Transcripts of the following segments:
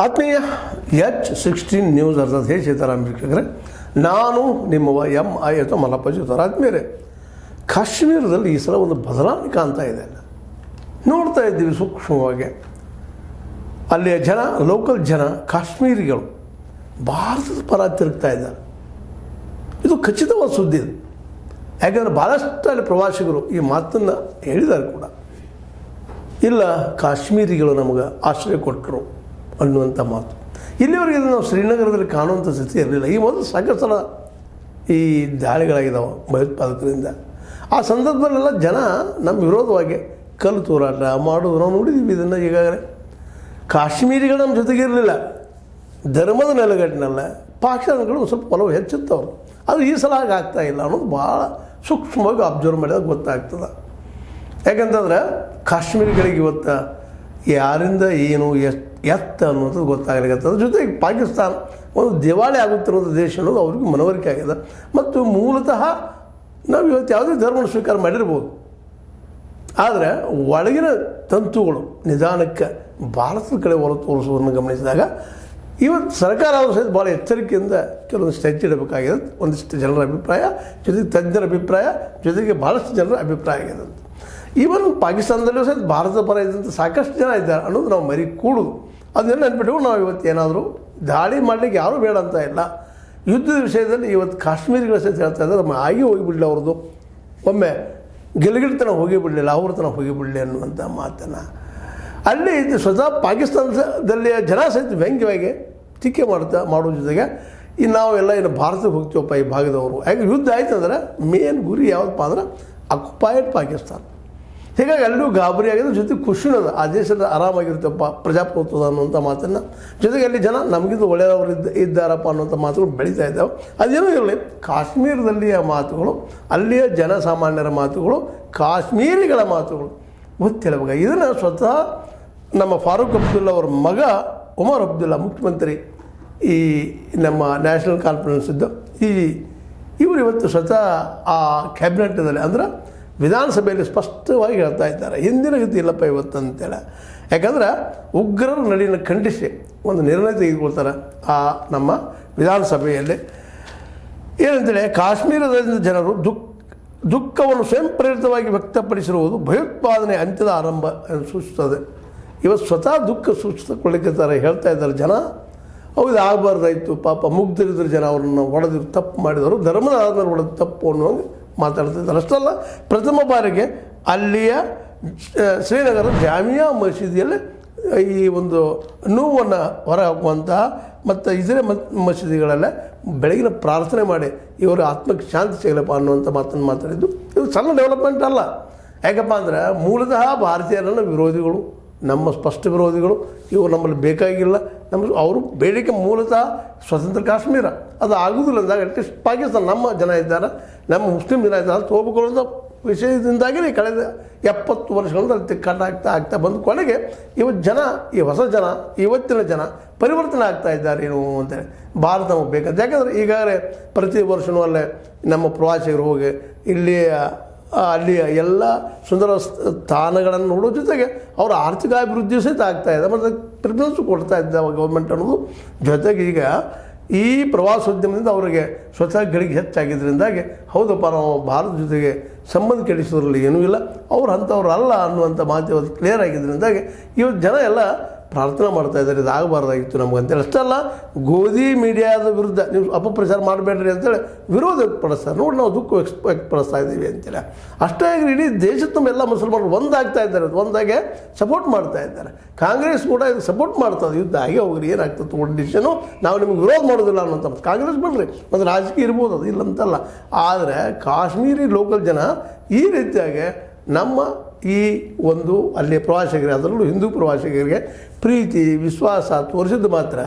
ಆತ್ಮೀಯ H16 news ಅರ್ಥಾತ್ ಹೇ ಸೀತಾರಾಮ್ ವೀಕ್ಷಕರೇ, ನಾನು ನಿಮ್ಮವ MI ಅಥವಾ ಮಲ್ಲಪ್ಪ ಜೋತಾರ. ಆದ್ಮೇಲೆ ಕಾಶ್ಮೀರದಲ್ಲಿ ಈ ಸಲ ಒಂದು ಬದಲಾವಣೆ ಕಾಣ್ತಾ ಇದೆ. ನೋಡ್ತಾ ಇದ್ದೀವಿ ಸೂಕ್ಷ್ಮವಾಗಿ. ಅಲ್ಲಿಯ ಜನ, ಲೋಕಲ್ ಜನ, ಕಾಶ್ಮೀರಿಗಳು ಭಾರತದ ಪರ ತಿರುಗ್ತಾ ಇದ್ದಾರೆ. ಇದು ಖಚಿತವಾದ ಸುದ್ದಿ ಇದು. ಯಾಕೆಂದರೆ ಭಾಳಷ್ಟು ಅಲ್ಲಿ ಪ್ರವಾಸಿಗರು ಈ ಮಾತನ್ನು ಹೇಳಿದ್ದಾರೆ ಕೂಡ. ಇಲ್ಲ, ಕಾಶ್ಮೀರಿಗಳು ನಮಗೆ ಆಶ್ರಯ ಕೊಟ್ಟರು ಅನ್ನುವಂಥ ಮಾತು. ಇಲ್ಲಿವರೆಗೆ ನಾವು ಶ್ರೀನಗರದಲ್ಲಿ ಕಾಣುವಂಥ ಸ್ಥಿತಿ ಇರಲಿಲ್ಲ. ಈ ಮೊದಲು ಸಾಕಷ್ಟು ಸಲ ಈ ದಾಳಿಗಳಾಗಿದ್ದಾವೆ ಭಯೋತ್ಪಾದಕರಿಂದ. ಆ ಸಂದರ್ಭದಲ್ಲೆಲ್ಲ ಜನ ನಮ್ಮ ವಿರೋಧವಾಗಿ ಕಲ್ಲು ತೂರಾಟ ಮಾಡೋದು ನಾವು ನೋಡಿದ್ದೀವಿ. ಇದನ್ನು ಈಗಾಗಲೇ ಕಾಶ್ಮೀರಿಗಳು ನಮ್ಮ ಜೊತೆಗೆ ಇರಲಿಲ್ಲ. ಧರ್ಮದ ನೆಲೆಗಟ್ಟಿನಲ್ಲ ಪಾಕಿಸ್ತಾನಗಳು ಸ್ವಲ್ಪ ಒಲವು ಹೆಚ್ಚುತ್ತವ್ರು. ಅದು ಈ ಸಲ ಹಾಗೆ ಆಗ್ತಾ ಇಲ್ಲ ಅನ್ನೋದು ಭಾಳ ಸೂಕ್ಷ್ಮವಾಗಿ ಅಬ್ಸರ್ವ್ ಮಾಡಿದಾಗ ಗೊತ್ತಾಗ್ತದೆ. ಯಾಕಂತಂದ್ರೆ ಕಾಶ್ಮೀರಿಗಳಿಗೆ ಇವತ್ತು ಯಾರಿಂದ ಏನು ಎತ್ತ ಅನ್ನೋದು ಗೊತ್ತಾಗಲಿಕ್ಕೆ. ಅದ್ರ ಜೊತೆಗೆ ಪಾಕಿಸ್ತಾನ ಒಂದು ದಿವಾಳಿ ಆಗುತ್ತಿರೋದು ದೇಶ ಅನ್ನೋದು ಅವ್ರಿಗೆ ಮನವರಿಕೆ ಆಗಿದೆ. ಮತ್ತು ಮೂಲತಃ ನಾವು ಇವತ್ತು ಯಾವುದೇ ಧರ್ಮವನ್ನು ಸ್ವೀಕಾರ ಮಾಡಿರ್ಬೋದು, ಆದರೆ ಒಳಗಿನ ತಂತುಗಳು ನಿಧಾನಕ್ಕೆ ಭಾರತದ ಕಡೆ ಹೊರ ತೋರಿಸುವುದನ್ನು ಗಮನಿಸಿದಾಗ ಇವತ್ತು ಸರ್ಕಾರ ಆದರೂ ಸಹಿತ ಭಾಳ ಎಚ್ಚರಿಕೆಯಿಂದ ಕೆಲವೊಂದಿಷ್ಟು ಹೆಜ್ಜೆ ಇಡಬೇಕಾಗಿದೆ. ಒಂದಿಷ್ಟು ಜನರ ಅಭಿಪ್ರಾಯ, ಜೊತೆಗೆ ತಜ್ಞರ ಅಭಿಪ್ರಾಯ, ಜೊತೆಗೆ ಭಾಳಷ್ಟು ಜನರ ಅಭಿಪ್ರಾಯ ಆಗಿದೆ. ಈವನ್ ಪಾಕಿಸ್ತಾನದಲ್ಲೂ ಸಹಿತ ಭಾರತದ ಪರ ಇದ್ದಂಥ ಸಾಕಷ್ಟು ಜನ ಇದ್ದಾರೆ ಅನ್ನೋದು ನಾವು ಮರಿ ಕೂಡುದು. ಅದನ್ನೆಲ್ಲ ನೆನ್ಪಿಟ್ಟು ನಾವು ಇವತ್ತು ಏನಾದರೂ ದಾಳಿ ಮಾಡಲಿಕ್ಕೆ ಯಾರೂ ಬೇಡ ಅಂತ ಇಲ್ಲ. ಯುದ್ಧದ ವಿಷಯದಲ್ಲಿ ಇವತ್ತು ಕಾಶ್ಮೀರಿಗಳ ಸಹಿತ ಹೇಳ್ತಾ ಇದ್ದಾರೆ, ನಮ್ಮ ಆಗಿ ಹೋಗಿಬಿಡಲಿ ಅವ್ರದ್ದು, ಒಮ್ಮೆ ಗಿಲ್ಗಿಡ್ತನ ಹೋಗಿಬಿಡಲಿಲ್ಲ, ಅವ್ರ ತನಕ ಹೋಗಿಬಿಡಲಿ ಅನ್ನುವಂಥ ಮಾತನ್ನು ಅಲ್ಲಿ ಸ್ವತಃ ಪಾಕಿಸ್ತಾನದಲ್ಲಿಯ ಜನ ಸಹಿತ ವ್ಯಂಗ್ಯವಾಗಿ ಟೀಕೆ ಮಾಡೋ ಜೊತೆಗೆ ನಾವೆಲ್ಲ ಇನ್ನು ಭಾರತಕ್ಕೆ ಹೋಗ್ತೀವಪ್ಪ ಈ ಭಾಗದವರು. ಯಾಕೆ ಯುದ್ಧ ಆಯ್ತು ಅಂದರೆ ಮೇನ್ ಗುರಿ ಯಾವುದಪ್ಪ ಅಂದ್ರೆ ಅಕ್ಯುಪೈಡ್ ಪಾಕಿಸ್ತಾನ. ಹೀಗಾಗಿ ಅಲ್ಲೂ ಗಾಬರಿ ಆಗಿದೆ, ಜೊತೆಗೆ ಖುಷಿನೂ ಅದ, ಆ ದೇಶದ ಆರಾಮಾಗಿರುತ್ತಪ್ಪ ಪ್ರಜಾಪ್ರಭುತ್ವದ ಅನ್ನುವಂಥ ಮಾತನ್ನು. ಜೊತೆಗೆ ಅಲ್ಲಿ ಜನ ನಮಗಿಂತ ಒಳ್ಳೆಯವರು ಇದ್ದಾರಪ್ಪ ಅನ್ನುವಂಥ ಮಾತುಗಳು ಬೆಳೀತಾ ಇದ್ದಾವೆ. ಅದೇನೂ ಇರಲಿ, ಕಾಶ್ಮೀರದಲ್ಲಿಯ ಮಾತುಗಳು, ಅಲ್ಲಿಯ ಜನಸಾಮಾನ್ಯರ ಮಾತುಗಳು, ಕಾಶ್ಮೀರಿಗಳ ಮಾತುಗಳು ಗೊತ್ತಿರಬೇಕು. ಇದನ್ನು ಸ್ವತಃ ನಮ್ಮ ಫಾರೂಕ್ ಅಬ್ದುಲ್ಲಾ ಅವರ ಮಗ ಉಮರ್ ಅಬ್ದುಲ್ಲಾ ಮುಖ್ಯಮಂತ್ರಿ ಈ ನಮ್ಮ ನ್ಯಾಷನಲ್ ಕಾನ್ಫರೆನ್ಸ್ ಇದ್ದು ಇವರು ಇವತ್ತು ಸ್ವತಃ ಆ ಕ್ಯಾಬಿನೆಟ್ನಲ್ಲಿ ಅಂದ್ರೆ ವಿಧಾನಸಭೆಯಲ್ಲಿ ಸ್ಪಷ್ಟವಾಗಿ ಹೇಳ್ತಾ ಇದ್ದಾರೆ, ಹಿಂದಿನ ಗತಿ ಇಲ್ಲಪ್ಪ ಇವತ್ತು ಅಂತೇಳಿ. ಯಾಕಂದ್ರೆ ಉಗ್ರರ ನಡಿನ ಖಂಡಿಸಿ ಒಂದು ನಿರ್ಣಯ ತೆಗೆದುಕೊಳ್ತಾರೆ ಆ ನಮ್ಮ ವಿಧಾನಸಭೆಯಲ್ಲಿ. ಏನಂತೇಳಿ ಕಾಶ್ಮೀರದ ಜನರು ದುಃಖವನ್ನು ಸ್ವಯಂ ಪ್ರೇರಿತವಾಗಿ ವ್ಯಕ್ತಪಡಿಸಿರುವುದು ಭಯೋತ್ಪಾದನೆ ಅಂತ್ಯದ ಆರಂಭ ಎಂದು ಸೂಚಿಸುತ್ತದೆ. ಇವತ್ತು ಸ್ವತಃ ದುಃಖ ಸೂಚಿಸಿಕೊಳ್ಳಿಕ್ಕೆ ಹೇಳ್ತಾ ಇದ್ದಾರೆ ಜನ. ಹೌದು, ಆಗಬಾರ್ದಾಯಿತು, ಪಾಪ ಮುಗ್ಧರಿದ್ರು ಜನ, ಅವ್ರನ್ನ ಹೊಡೆದಿರು, ತಪ್ಪು ಮಾಡಿದವರು, ಧರ್ಮದ ಆಧಾರ ಹೊಡೆದು ತಪ್ಪು ಅನ್ನುವಂಗೆ ಮಾತಾಡ್ತಿದ್ದಾರೆ. ಅಷ್ಟಲ್ಲ, ಪ್ರಥಮ ಬಾರಿಗೆ ಅಲ್ಲಿಯ ಶ್ರೀನಗರ ಜಾಮಿಯಾ ಮಸೀದಿಯಲ್ಲಿ ಈ ಒಂದು ನೋವನ್ನು ಹೊರಹಾಕುವಂತಹ ಮತ್ತು ಇತರೆ ಮಸೀದಿಗಳಲ್ಲೇ ಬೆಳಗಿನ ಪ್ರಾರ್ಥನೆ ಮಾಡಿ ಇವರು ಆತ್ಮಕ್ಕೆ ಶಾಂತಿ ಸಿಗಲಪ್ಪ ಅನ್ನುವಂಥ ಮಾತನ್ನು ಮಾತಾಡಿದ್ದು. ಇದು ಸಣ್ಣ ಡೆವಲಪ್ಮೆಂಟ್ ಅಲ್ಲ. ಯಾಕಪ್ಪ ಅಂದರೆ ಮೂಲತಃ ಭಾರತೀಯರನ್ನ ವಿರೋಧಿಗಳು, ನಮ್ಮ ಸ್ಪಷ್ಟ ವಿರೋಧಿಗಳು, ಇವರು ನಮ್ಮಲ್ಲಿ ಬೇಕಾಗಿಲ್ಲ. ಅವರು ಬೇಡಿಕೆ ಮೂಲತಃ ಸ್ವತಂತ್ರ ಕಾಶ್ಮೀರ, ಅದು ಆಗೋದಿಲ್ಲ ಅಂದಾಗ ಅಟ್ಲೀಸ್ಟ್ ಪಾಕಿಸ್ತಾನ ನಮ್ಮ ಜನ ಇದ್ದಾರೆ, ನಮ್ಮ ಮುಸ್ಲಿಂ ಜನ ಇದ್ದಾರೆ ತೋಬಕೊಳ್ಳೋದು ವಿಷಯದಿಂದಾಗಿ ಕಳೆದ 70 ವರ್ಷಗಳಿಂದ ಅಲ್ಲಿ ತಿಕ್ಕಾಟ ಆಗ್ತಾ ಬಂದು ಕೊನೆಗೆ ಇವತ್ತು ಜನ, ಈ ಹೊಸ ಜನ, ಇವತ್ತಿನ ಜನ ಪರಿವರ್ತನೆ ಆಗ್ತಾ ಇದ್ದಾರೆ ಏನು ಅಂತೇಳಿ ಭಾರತ ನಮಗೆ ಬೇಕಂತ. ಯಾಕಂದರೆ ಈಗಾಗಲೇ ಪ್ರತಿ ವರ್ಷವೂ ಅಲ್ಲೇ ನಮ್ಮ ಪ್ರವಾಸಿಗರು ಹೋಗಿ ಅಲ್ಲಿಯ ಎಲ್ಲ ಸುಂದರ ಸ್ಥಾನಗಳನ್ನು ನೋಡೋ ಜೊತೆಗೆ ಅವರ ಆರ್ಥಿಕ ಅಭಿವೃದ್ಧಿ ಸಹಿತ ಆಗ್ತಾಯಿದೆ ಮತ್ತು ಪ್ರಿಫರೆನ್ಸು ಕೊಡ್ತಾ ಇದ್ದಾವೆ ಗೌರ್ಮೆಂಟ್ ಅನ್ನೋದು. ಜೊತೆಗೆ ಈಗ ಈ ಪ್ರವಾಸೋದ್ಯಮದಿಂದ ಅವರಿಗೆ ಸ್ವತಃ ಗಳಿಗೆ ಹೆಚ್ಚಾಗಿದ್ದರಿಂದಾಗಿ ಹೌದಪ್ಪ ನಾವು ಭಾರತ ಜೊತೆಗೆ ಸಂಬಂಧ ಕೆಡಿಸೋದ್ರಲ್ಲಿ ಏನೂ ಇಲ್ಲ, ಅವ್ರು ಅಂಥವ್ರು ಅಲ್ಲ ಅನ್ನುವಂಥ ಮಾತು ಇವತ್ತು ಕ್ಲಿಯರ್ ಆಗಿದ್ದರಿಂದಾಗಿ ಇವತ್ತು ಜನ ಎಲ್ಲ ಪ್ರಾರ್ಥನೆ ಮಾಡ್ತಾ ಇದ್ದಾರೆ, ಇದು ಆಗಬಾರ್ದಾಗಿತ್ತು ನಮ್ಗೆ ಅಂತೇಳಿ. ಅಷ್ಟಲ್ಲ, ಗೋಧಿ ಮೀಡಿಯಾದ ವಿರುದ್ಧ ನೀವು ಅಪಪ್ರಚಾರ ಮಾಡಬೇಡ್ರಿ ಅಂತೇಳಿ ವಿರೋಧ ವ್ಯಕ್ತಪಡಿಸ್ತಾರೆ. ನೋಡಿ, ನಾವು ದುಃಖ ವ್ಯಕ್ತಪಡಿಸ್ತಾ ಇದ್ದೀವಿ ಅಂತೇಳಿ. ಅಷ್ಟೇ ಆಗಿ ಇಡೀ ದೇಶದ ತುಂಬ ಎಲ್ಲ ಮುಸಲ್ಮಾನರು ಒಂದಾಗ್ತಾ ಇದ್ದಾರೆ, ಒಂದಾಗೆ ಸಪೋರ್ಟ್ ಮಾಡ್ತಾ ಇದ್ದಾರೆ. ಕಾಂಗ್ರೆಸ್ ಕೂಡ ಇದು ಸಪೋರ್ಟ್ ಮಾಡ್ತದೆ, ಯುದ್ಧ ಆಗಿ ಹೋಗ್ರಿ, ಏನಾಗ್ತದೆ ತೊಗೊಂಡು ಡಿಸಿಷನು, ನಾವು ನಿಮಗೆ ವಿರೋಧ ಮಾಡೋದಿಲ್ಲ ಅನ್ನೋಂಥ. ಕಾಂಗ್ರೆಸ್ ಬಿಡ್ರಿ, ಒಂದು ರಾಜಕೀಯ ಇರ್ಬೋದು, ಅದು ಇಲ್ಲಂತಲ್ಲ. ಆದರೆ ಕಾಶ್ಮೀರಿ ಲೋಕಲ್ ಜನ ಈ ರೀತಿಯಾಗಿ ನಮ್ಮ ಈ ಒಂದು ಅಲ್ಲಿ ಪ್ರವಾಸಿಗರಿಗೆ, ಅದರಲ್ಲೂ ಹಿಂದೂ ಪ್ರವಾಸಿಗರಿಗೆ ಪ್ರೀತಿ ವಿಶ್ವಾಸ ತೋರಿಸಿದ್ದು ಮಾತ್ರ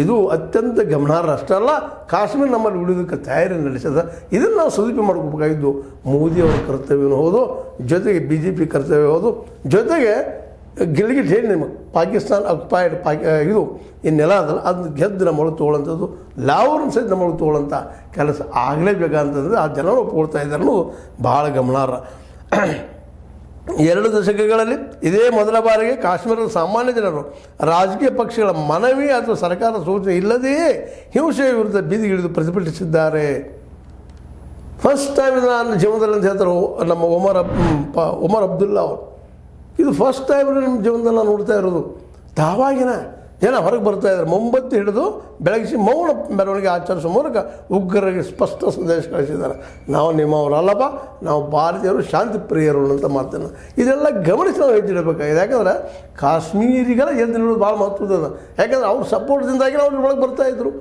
ಇದು ಅತ್ಯಂತ ಗಮನಾರ್ಹ. ಅಷ್ಟಲ್ಲ, ಕಾಶ್ಮೀರ ನಮ್ಮಲ್ಲಿ ಉಳಿಯೋದಕ್ಕೆ ತಯಾರಿ ನಡೆಸಿದ. ಇದನ್ನು ನಾವು ಸದುಪಯೋಗ ಮಾಡ್ಕೋಬೇಕಾಗಿದ್ದು ಮೋದಿಯವರ ಕರ್ತವ್ಯವೂ ಹೌದು, ಜೊತೆಗೆ BJP ಕರ್ತವ್ಯ ಹೌದು, ಜೊತೆಗೆ ಗಿಲ್ಗಿಟ್ ಹೇಳಿ ನಿಮಗೆ ಪಾಕಿಸ್ತಾನ ಅಕ್ಯುಪೈಡ್ ಇದು ಈ ನೆಲ ಅದಲ್ಲ, ಅದನ್ನ ಗೆದ್ದು ನಮ್ಮೊಳಗೆ ತೊಗೊಳ್ಳೋಂಥದ್ದು, ಲಾವ್ರನ್ನ ಸಹಿತ ನಮ್ಮೊಳಗೆ ತೊಗೊಳ್ಳೋಂಥ ಕೆಲಸ ಆಗಲೇಬೇಕಂತಂದರೆ ಆ ಜನ ಒಪ್ಕೊಳ್ತಾ ಇದ್ದಾರೆ ಅನ್ನೋದು ಭಾಳ ಗಮನಾರ್ಹ. 2 ದಶಕಗಳಲ್ಲಿ ಇದೇ ಮೊದಲ ಬಾರಿಗೆ ಕಾಶ್ಮೀರದ ಸಾಮಾನ್ಯ ಜನರು ರಾಜಕೀಯ ಪಕ್ಷಗಳ ಮನವಿ ಅಥವಾ ಸರ್ಕಾರದ ಸೂಚನೆ ಇಲ್ಲದೆಯೇ ಹಿಂಸೆಯ ವಿರುದ್ಧ ಬೀದಿಗಿಳಿದು ಪ್ರತಿಭಟಿಸಿದ್ದಾರೆ. ಫಸ್ಟ್ ಟೈಮ್ ನನ್ನ ಜೀವನದಲ್ಲಿ ಅಂತ ಹೇಳ್ತಾರೆ ನಮ್ಮ ಒಮರ್ ಅಬ್ದುಲ್ಲಾ ಅವರು. ಇದು ಫಸ್ಟ್ ಟೈಮ್ ನಮ್ಮ ಜೀವನದಲ್ಲಿ ನಾನು ನೋಡ್ತಾ ಇರೋದು. ಆವಾಗಿನ ಜನ ಹೊರಗೆ ಬರ್ತಾ ಇದ್ದಾರೆ. ಮೊಂಬತ್ತಿ ಹಿಡಿದು ಬೆಳಗಿಸಿ ಮೌನ ಮೆರವಣಿಗೆ ಆಚರಿಸುವ ಮೂಲಕ ಉಗ್ರರಿಗೆ ಸ್ಪಷ್ಟ ಸಂದೇಶ ಕಳಿಸಿದ್ದಾರೆ. ನಾವು ನಿಮ್ಮವರಲ್ಲಪ್ಪ, ನಾವು ಭಾರತೀಯರು, ಶಾಂತಿ ಪ್ರಿಯರು ಅಂತ ಮಾತನ್ನು ಇದೆಲ್ಲ ಗಮನಿಸಿ ನಾವು ಎದ್ದಿಡಬೇಕಾಗಿದೆ. ಯಾಕಂದ್ರೆ ಕಾಶ್ಮೀರಿಗಳ ಎದ್ದಿಡೋದು ಭಾಳ ಮಹತ್ವದ. ಯಾಕಂದ್ರೆ ಅವ್ರ ಸಪೋರ್ಟ್ದಿಂದಾಗಿ ಅವ್ರ ಒಳಗೆ ಬರ್ತಾಯಿದ್ರು.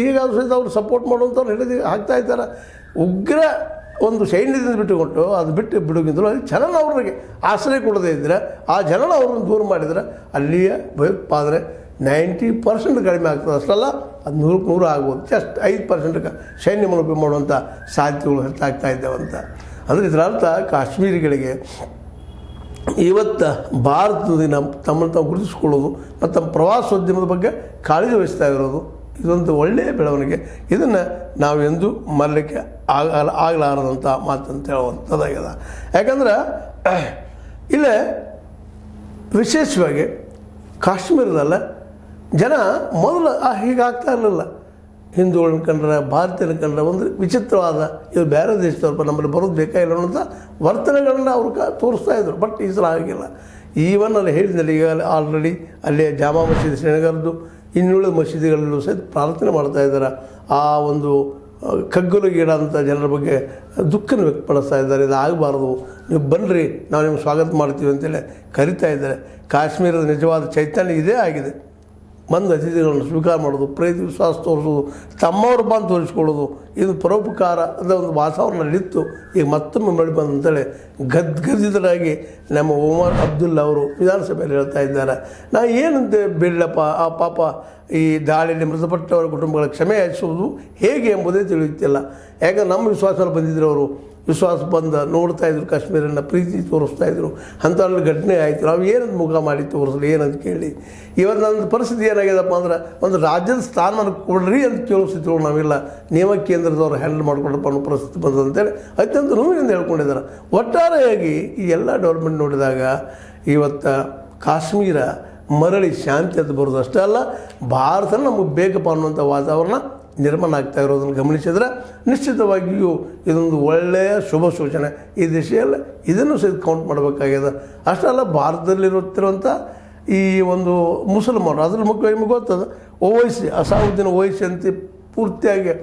ಈಗ ಸಹಿತ ಅವ್ರು ಸಪೋರ್ಟ್ ಮಾಡುವಂಥವ್ರು ಹಿಡಿದು ಹಾಕ್ತಾ ಇದ್ದಾರೆ. ಉಗ್ರ ಒಂದು ಸೈನ್ಯದಿಂದ ಬಿಟ್ಟುಕೊಟ್ಟು ಅದು ಬಿಟ್ಟು ಬಿಡುಗಿದ್ರು ಅಲ್ಲಿ ಜನನ ಅವ್ರಿಗೆ ಆಶ್ರಯ ಕೊಡದೇ ಇದ್ದರೆ, ಆ ಜನನ ಅವ್ರನ್ನ ದೂರ ಮಾಡಿದರೆ ಅಲ್ಲಿಯ ಭಯೋತ್ಪಾದನೆ 90% ಕಡಿಮೆ ಆಗ್ತದೆ. ಅಷ್ಟಲ್ಲ, ಅದು 100% ಆಗ್ಬೋದು. ಜಸ್ಟ್ 5% ಸೈನ್ಯ ಮೂಲಕ ಮಾಡುವಂಥ ಸಾಧ್ಯತೆಗಳು ಹೆಚ್ಚಾಗ್ತಾ ಇದ್ದಾವಂತ. ಅಂದರೆ ಇದರ ಅರ್ಥ ಕಾಶ್ಮೀರಿಗಳಿಗೆ ಇವತ್ತು ಭಾರತದಿಂದ ತಮ್ಮನ್ನು ತಾವು ಗುರುತಿಸ್ಕೊಳ್ಳೋದು ಮತ್ತು ತಮ್ಮ ಪ್ರವಾಸೋದ್ಯಮದ ಬಗ್ಗೆ ಕಾಳಜಿ ವಹಿಸ್ತಾ ಇರೋದು ಇದೊಂದು ಒಳ್ಳೆಯ ಬೆಳವಣಿಗೆ. ಇದನ್ನು ನಾವೆಂದೂ ಮರಲಿಕ್ಕೆ ಆಗಲಾರದಂಥ ಮಾತಂತ ಹೇಳುವಂಥದ್ದಾಗಿದೆ. ಯಾಕಂದ್ರೆ ಇಲ್ಲೇ ವಿಶೇಷವಾಗಿ ಕಾಶ್ಮೀರದಲ್ಲ ಜನ ಮೊದಲು ಹೀಗಾಗ್ತಾ ಇರಲಿಲ್ಲ. ಹಿಂದೂಗಳನ್ನ ಕಂಡ್ರೆ, ಭಾರತೀಯನ ಕಂಡ್ರೆ ಒಂದು ವಿಚಿತ್ರವಾದ ಇದು ಬೇರೆ ದೇಶದವ್ರಪ್ಪ ನಮ್ಮಲ್ಲಿ ಬರೋದು ಬೇಕಾಗಿಲ್ಲ ಅನ್ನೋಂಥ ವರ್ತನೆಗಳನ್ನ ಅವ್ರು ತೋರಿಸ್ತಾ ಇದ್ರು. ಬಟ್ ಈ ಸಲ ಆಗಿಲ್ಲ. ಈವನ್ ಅಲ್ಲಿ ಹೇಳಿದ್ನಲ್ಲಿ ಈಗ ಆಲ್ರೆಡಿ ಅಲ್ಲೇ ಜಾಮಾ ಮಸೀದಿ ಶ್ರೀನಗರದ್ದು ಇನ್ನುಳಿದ ಮಸೀದಿಗಳಲ್ಲೂ ಸಹಿತ ಪ್ರಾರ್ಥನೆ ಮಾಡ್ತಾ ಇದ್ದಾರೆ. ಆ ಒಂದು ಕಗ್ಗಲುಗೀಡಾದಂಥ ಜನರ ಬಗ್ಗೆ ದುಃಖನ ವ್ಯಕ್ತಪಡಿಸ್ತಾ ಇದ್ದಾರೆ. ಇದು ಆಗಬಾರ್ದು, ನೀವು ಬನ್ನಿರಿ, ನಾವು ನಿಮ್ಗೆ ಸ್ವಾಗತ ಮಾಡ್ತೀವಿ ಅಂತೇಳಿ ಕರಿತಾ ಇದ್ದಾರೆ. ಕಾಶ್ಮೀರದ ನಿಜವಾದ ಚೈತನ್ಯ ಇದೇ ಆಗಿದೆ. ಬಂದು ಅತಿಥಿಗಳನ್ನು ಸ್ವೀಕಾರ ಮಾಡೋದು, ಪ್ರೀತಿ ವಿಶ್ವಾಸ ತೋರಿಸೋದು, ತಮ್ಮವ್ರ ಬಂದು ತೋರಿಸ್ಕೊಳ್ಳೋದು, ಇದು ಪರೋಪಕಾರ ಅದ ಒಂದು ವಾತಾವರಣ ನಡೀತು. ಈಗ ಮತ್ತೊಮ್ಮೆ ಮಳೆ ಬಂದಂತೇಳಿ ಗದ್ಗದಿತರಾಗಿ ನಮ್ಮ ಒಮರ್ ಅಬ್ದುಲ್ಲಾ ಅವರು ವಿಧಾನಸಭೆಯಲ್ಲಿ ಹೇಳ್ತಾ ಇದ್ದಾರೆ. ನಾ ಏನಂತೆ ಬಿಡಲಪ್ಪ, ಆ ಪಾಪ ಈ ದಾಳಿಯಲ್ಲಿ ಮೃತಪಟ್ಟವರ ಕುಟುಂಬಗಳ ಕ್ಷಮೆ ಯಾಚಿಸುವುದು ಹೇಗೆ ಎಂಬುದೇ ತಿಳಿಯುತ್ತಿಲ್ಲ. ಯಾಕಂದ್ರೆ ನಮ್ಮ ವಿಶ್ವಾಸದಲ್ಲಿ ಬಂದಿದ್ದರು ಅವರು. ವಿಶ್ವಾಸ ಬಂದ ನೋಡ್ತಾ ಇದ್ರು, ಕಾಶ್ಮೀರನ ಪ್ರೀತಿ ತೋರಿಸ್ತಾ ಇದ್ರು. ಅಂಥಲ್ಲಿ ಘಟನೆ ಆಯಿತು. ನಾವು ಏನಂತ ಮುಖ ಮಾಡಿ ತೋರಿಸಲಿ, ಏನಂತ ಕೇಳಿ. ಇವತ್ತು ನನ್ನ ಪರಿಸ್ಥಿತಿ ಏನಾಗ್ಯದಪ್ಪ ಅಂದ್ರೆ ಒಂದು ರಾಜ್ಯದ ಸ್ಥಾನಮಾನ ಕೊಡ್ರಿ ಅಂತ ಕೇಳೋ ಸ್ಥಿತಿಗಳು ನಾವಿಲ್ಲ. ನಿಯಮ ಕೇಂದ್ರದವ್ರು ಹ್ಯಾಂಡಲ್ ಮಾಡ್ಕೊಡಪ್ಪ ಅನ್ನೋ ಪರಿಸ್ಥಿತಿ ಬಂದಂತೇಳಿ ಅತ್ಯಂತ ನೋವಿನಿಂದ ಹೇಳ್ಕೊಂಡಿದ್ದಾರೆ. ಒಟ್ಟಾರೆಯಾಗಿ ಈ ಎಲ್ಲ ಡೆವಲಪ್ಮೆಂಟ್ ನೋಡಿದಾಗ ಇವತ್ತು ಕಾಶ್ಮೀರ ಮರಳಿ ಶಾಂತಿ ಅಂತ ಬರೋದು ಅಷ್ಟೇ ಅಲ್ಲ, ಭಾರತ ನಮಗೆ ಬೇಕಪ್ಪ ಅನ್ನುವಂಥ ವಾತಾವರಣ ನಿರ್ಮಾಣ ಆಗ್ತಾ ಇರೋದನ್ನು ಗಮನಿಸಿದರೆ ನಿಶ್ಚಿತವಾಗಿಯೂ ಇದೊಂದು ಒಳ್ಳೆಯ ಶುಭ ಸೂಚನೆ. ಈ ದಿಶೆಯಲ್ಲಿ ಇದನ್ನು ಸಹಿತ ಕೌಂಟ್ ಮಾಡಬೇಕಾಗಿದೆ. ಅಷ್ಟೇ ಅಲ್ಲ, ಭಾರತದಲ್ಲಿರುತ್ತಿರುವಂಥ ಈ ಒಂದು ಮುಸಲ್ಮಾನರು, ಅದ್ರಲ್ಲಿ ಮುಖ್ಯವಾಗಿ ನಿಮಗೆ ಗೊತ್ತದ ಓವೈಸಿ, ಅಸಾವುದ್ದೀನ್ ಓವೈಸಿ ಅಂತ ಪೂರ್ತಿಯಾಗಿ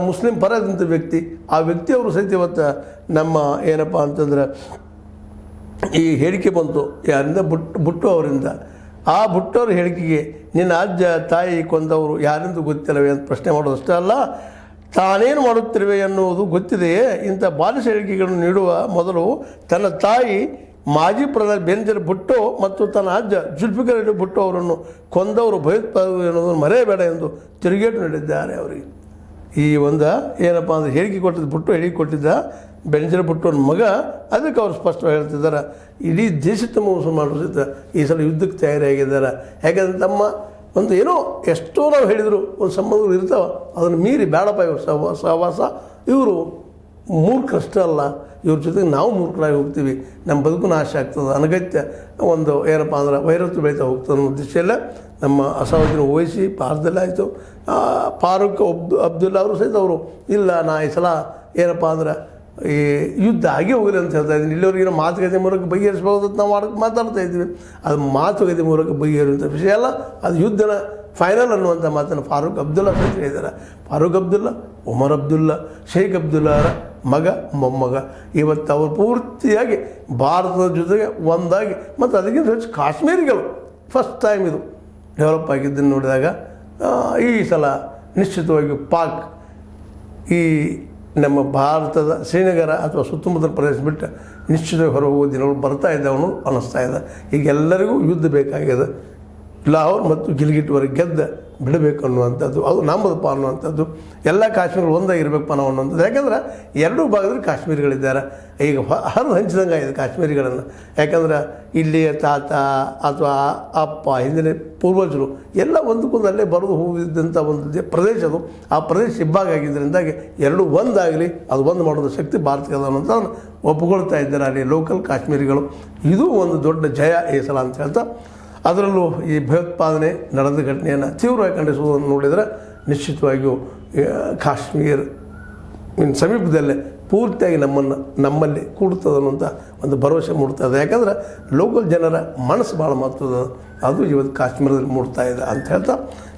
ಮುಸ್ಲಿಂ ಪರದಂಥ ವ್ಯಕ್ತಿ. ಆ ವ್ಯಕ್ತಿಯವರು ಸಹಿತ ಇವತ್ತು ನಮ್ಮ ಏನಪ್ಪ ಅಂತಂದ್ರೆ ಈ ಹೇಳಿಕೆ ಬಂತು ಯಾರಿಂದ, ಬುಟ್ಟು ಅವರಿಂದ. ಆ ಬುಟ್ಟವ್ರ ಹೇಳಿಕೆಗೆ ನಿನ್ನ ಅಜ್ಜ ತಾಯಿ ಕೊಂದವರು ಯಾರೆಂದು ಗೊತ್ತಿಲ್ಲವೇ ಅಂತ ಪ್ರಶ್ನೆ ಮಾಡೋದಷ್ಟೇ ಅಲ್ಲ, ತಾನೇನು ಮಾಡುತ್ತಿರುವೆ ಎನ್ನುವುದು ಗೊತ್ತಿದೆಯೇ. ಇಂಥ ಬಾಲಿಶ ಹೇಳಿಕೆಗಳನ್ನು ನೀಡುವ ಮೊದಲು ತನ್ನ ತಾಯಿ ಮಾಜಿ ಪ್ರಧಾನಿ ಬೆಂಜರ್ ಭುಟ್ಟೋ ಮತ್ತು ತನ್ನ ಅಜ್ಜ ಜುಲ್ಫಿಕರ್ ಅಲಿ ಭುಟ್ಟೋ ಅವರನ್ನು ಕೊಂದವರು ಭಯೋತ್ಪಾದಕರು ಎನ್ನುವುದನ್ನು ಮರೆಯಬೇಡ ಎಂದು ತಿರುಗೇಟು ನೀಡಿದ್ದಾರೆ ಅವರಿಗೆ. ಈ ಒಂದು ಏನಪ್ಪ ಅಂದರೆ ಹೇಳಿಕೆ ಕೊಟ್ಟಿದ್ದು ಭುಟ್ಟೋ ಹೇಳಿಕೆ ಕೊಟ್ಟಿದ್ದ ಬೆಂಜರ್ ಭುಟ್ಟೋನ ಮಗ. ಅದಕ್ಕೆ ಅವರು ಸ್ಪಷ್ಟವಾಗಿ ಹೇಳ್ತಿದ್ದಾರೆ, ಇಡೀ ದೇಶದ ಮುಸಲ್ಮಾನರು ಸಹಿತ ಈ ಸಲ ಯುದ್ಧಕ್ಕೆ ತಯಾರಿಯಾಗಿದ್ದಾರೆ. ಯಾಕಂದರೆ ತಮ್ಮ ಒಂದು ಏನೋ ಎಷ್ಟೋ ನಾವು ಹೇಳಿದರು ಒಂದು ಸಂಬಂಧಗಳು ಇರ್ತಾವೆ, ಅದನ್ನು ಮೀರಿ ಬೇಡಪ್ಪ ಇವರು ಸಹವಾಸ, ಇವರು ಮೂರ್ಖರಷ್ಟೇ ಅಲ್ಲ, ಇವ್ರ ಜೊತೆಗೆ ನಾವು ಮೂರ್ಖರಾಗಿ ಹೋಗ್ತೀವಿ, ನಮ್ಮ ಬದುಕು ನಾಶ ಆಗ್ತದೆ, ಅನಗತ್ಯ ಒಂದು ಏನಪ್ಪ ಅಂದ್ರೆ ವೈರತ್ವ ಬೆಳೀತಾ ಹೋಗ್ತದೆ ಅನ್ನೋ ದಿಶೆಯಲ್ಲೇ ನಮ್ಮ ಅಸಾವುದ್ದೀನ್ ಓವೈಸಿ ಭಾರತದಲ್ಲೇ ಆಯಿತು. ಫಾರೂಕ್ ಅಬ್ದುಲ್ಲಾ ಅವರು ಸಹಿತ ಅವರು ಇಲ್ಲ, ನಾ ಈ ಸಲ ಏನಪ್ಪ ಅಂದ್ರೆ ಈ ಯುದ್ಧ ಆಗೇ ಹೋಗಲಿ ಅಂತ ಹೇಳ್ತಾ ಇದ್ದೀನಿ. ಇಲ್ಲಿವರೆಗಿನ ಮಾತುಕತೆ ಮೂಲಕ ಬಗೆಹರಿಸ್ಬೋದು ಅಂತ ನಾವು ಮಾತಾಡ್ತಾ ಇದ್ವಿ. ಅದು ಮಾತುಕತೆ ಮೂಲಕ ಬಗೆಹರಿಯುವಂಥ ವಿಷಯ ಅಲ್ಲ, ಅದು ಯುದ್ಧನ ಫೈನಲ್ ಅನ್ನುವಂಥ ಮಾತನ್ನು ಫಾರೂಕ್ ಅಬ್ದುಲ್ಲಾ ಸಹಿತ ಹೇಳಿದ್ದಾರೆ. ಫಾರೂಕ್ ಅಬ್ದುಲ್ಲಾ, ಒಮರ್ ಅಬ್ದುಲ್ಲಾ, ಶೇಖ್ ಅಬ್ದುಲ್ಲಾರ ಮಗ ಮೊಮ್ಮಗ. ಇವತ್ತು ಅವರು ಪೂರ್ತಿಯಾಗಿ ಭಾರತದ ಜೊತೆಗೆ ಒಂದಾಗಿ, ಮತ್ತು ಅದಕ್ಕಿಂತ ಹೆಚ್ಚು ಕಾಶ್ಮೀರಿಗಳು ಫಸ್ಟ್ ಟೈಮ್ ಇದು ಡೆವಲಪ್ ಆಗಿದ್ದನ್ನು ನೋಡಿದಾಗ ಈ ಸಲ ನಿಶ್ಚಿತವಾಗಿ ಪಾಕ್ ಈ ನಮ್ಮ ಭಾರತದ ಶ್ರೀನಗರ ಅಥವಾ ಸುತ್ತಮುತ್ತಲ ಪ್ರದೇಶ ಬಿಟ್ಟು ನಿಶ್ಚಿತವಾಗಿ ಹೊರ ಹೋಗೋ ದಿನಗಳು ಬರ್ತಾ ಇದ್ದಾವನು ಅನ್ನಿಸ್ತಾ ಇದೆ. ಈಗ ಎಲ್ಲರಿಗೂ ಯುದ್ಧ ಬೇಕಾಗಿದೆ. ಲಾಹೋರ್ ಮತ್ತು ಗಿಲ್ಗಿಟ್ವರೆಗೆ ಗೆದ್ದ ಬಿಡಬೇಕು ಅನ್ನುವಂಥದ್ದು, ಅದು ನಮ್ಮದಪ್ಪ ಅನ್ನುವಂಥದ್ದು, ಎಲ್ಲ ಕಾಶ್ಮೀರ ಒಂದಾಗಿರ್ಬೇಕಪ್ಪ ನಾವು ಅನ್ನುವಂಥದ್ದು. ಯಾಕಂದ್ರೆ ಎರಡೂ ಭಾಗದಲ್ಲಿ ಕಾಶ್ಮೀರಿಗಳಿದ್ದಾರೆ. ಈಗ ಹರಿದು ಹಂಚಿದಂಗೆ ಆಗಿದೆ ಕಾಶ್ಮೀರಿಗಳನ್ನು. ಯಾಕಂದ್ರೆ ಇಲ್ಲಿಯ ತಾತ ಅಥವಾ ಅಪ್ಪ, ಹಿಂದಿನ ಪೂರ್ವಜರು ಎಲ್ಲ ಒಂದಕ್ಕೊಂದು ಅಲ್ಲೇ ಬರೆದು ಹೋಗಿದ್ದಂಥ ಒಂದು ಪ್ರದೇಶ ಅದು. ಆ ಪ್ರದೇಶ ಇಬ್ಬಾಗ ಆಗಿದ್ದರಿಂದಾಗಿ ಎರಡೂ ಒಂದಾಗಲಿ, ಅದು ಒಂದು ಮಾಡೋದು ಶಕ್ತಿ ಭಾರತಕ್ಕೆ ಅನ್ನೋಂಥದ್ದನ್ನು ಒಪ್ಕೊಳ್ತಾ ಇದ್ದಾರೆ ಅಲ್ಲಿ ಲೋಕಲ್ ಕಾಶ್ಮೀರಿಗಳು. ಇದು ಒಂದು ದೊಡ್ಡ ಜಯ ಈ ಸಲ ಅಂತ ಹೇಳ್ತಾ, ಅದರಲ್ಲೂ ಈ ಭಯೋತ್ಪಾದನೆ ನಡೆದ ಘಟನೆಯನ್ನು ತೀವ್ರವಾಗಿ ಖಂಡಿಸುವುದನ್ನು ನೋಡಿದರೆ ನಿಶ್ಚಿತವಾಗಿಯೂ ಕಾಶ್ಮೀರ ಸಮೀಪದಲ್ಲೇ ಪೂರ್ತಿಯಾಗಿ ನಮ್ಮಲ್ಲಿ ಕೂಡ್ತದೆ ಅನ್ನುವಂಥ ಒಂದು ಭರವಸೆ ಮೂಡ್ತಾ ಇದೆ. ಯಾಕಂದರೆ ಲೋಕಲ್ ಜನರ ಮನಸ್ಸು ಭಾಳ ಮಹತ್ವದ, ಅದು ಇವತ್ತು ಕಾಶ್ಮೀರದಲ್ಲಿ ಮೂಡ್ತಾ ಇದೆ ಅಂತ ಹೇಳ್ತಾ,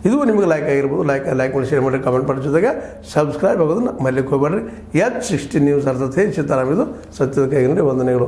ಇದು ನಿಮಗೆ ಲೈಕ್ ಆಗಿರ್ಬೋದು. ಲೈಕ್ ಮಾಡಿ, ಶೇರ್ ಮಾಡಿ, ಕಮೆಂಟ್ ಮಾಡಿ, ಜೊತೆಗೆ ಸಬ್ಸ್ಕ್ರೈಬ್ ಆಗೋದನ್ನು ಮರಿಲಿಕ್ಕೆ ಹೋಗಬೇಡ್ರಿ. H16 ನ್ಯೂಸ್ ಅರ್ಥಾತ್ ಹೇ ಸೀತಾರಾಮ್, ಇದು ಸತ್ಯದ ಕೈಗಿನಲ್ಲಿ ವಂದನೆಗಳು.